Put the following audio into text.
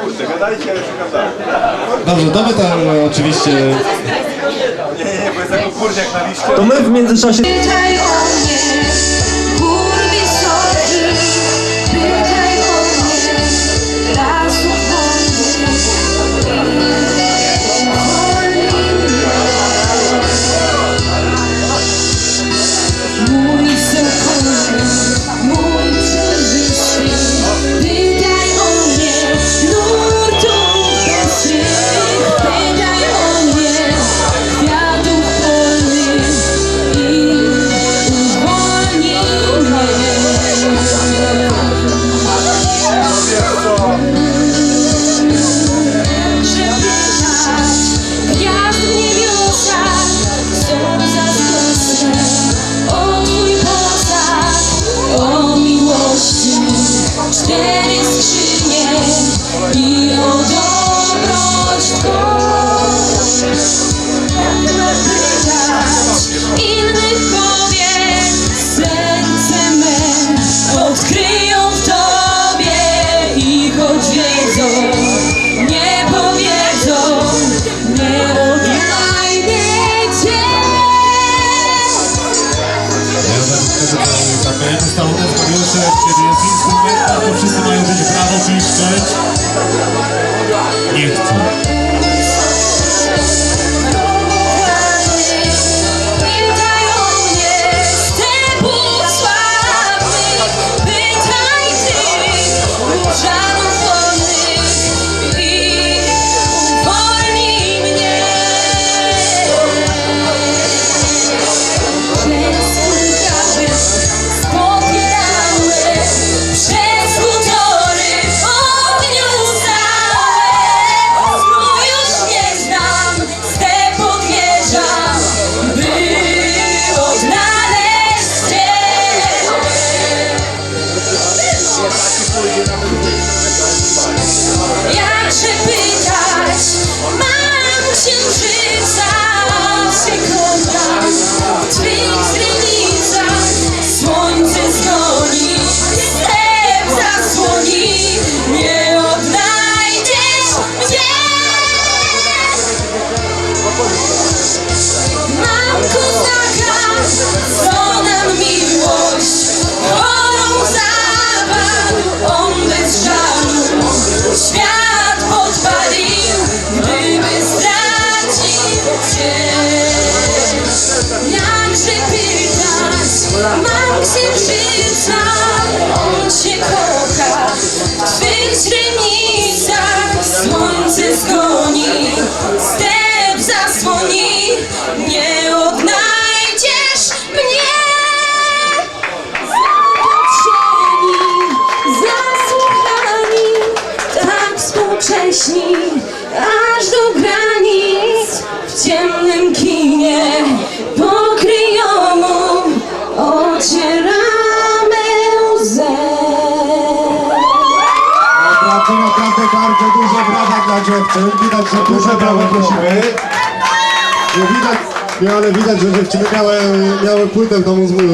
Kurde, gadajcie, ale szukam dalej. Dobrze, to my tam oczywiście... Nie, bo jest jako kurniak na liście. To my w międzyczasie... Pytaj o mnie, gór wysoki, pytaj o mnie, lasów wolnych, mój sokoły, mój przejrzysty, pytaj o mnie, nurtów ostrych, pytaj o mnie, kwiatów polnych i uwolnij mnie. Przepytać gwiazd w niebiosach, są zazdrosne o Twój posag, o miłości 4 skrzynie i o dobroć Twą. Pytać innych kobiet, serce me odkryją w Tobie i choć wiedzą, nie powiedzą, nie odnajdę Cię. Tam ustawone w Mariusze, kiedy jest instrument, to wszyscy mają być brawo piszczeć. Nie chcą. Pytaj o mnie, stepów sławnych, pytaj tych różanów wolnych i uwolnij mnie. Przez kulkawy spopierały, przez hutory w ogniu stałe. Snu już nie znam, step odjeżdżam, by odnaleźć Cię. Jakże pytać, mam księżyca, się kątam w Twych źrenicach. Słońce zgoni, step zasłoni, nie odnajdziesz mnie. Mam kozaka, co nam miłość, chorą zapadł, on bez żalu świat podpalił, gdyby stracił Cię. Jakże pytać, mam księżyca, on Cię kocha, w Twych źrenicach. Słońce zgoni, step zasłoni, nie odnajdziesz mnie. Zapatrzeni, zasłuchani, tak współcześni, aż do granic, w ciemnym kinie pokryjomu ocieramy łzę. Naprawdę bardzo duże brawa dla dziewczyn. Widać, że duże brawa prosimy. Nie widać, ale widać, że dziewczyny miały płytę w domu z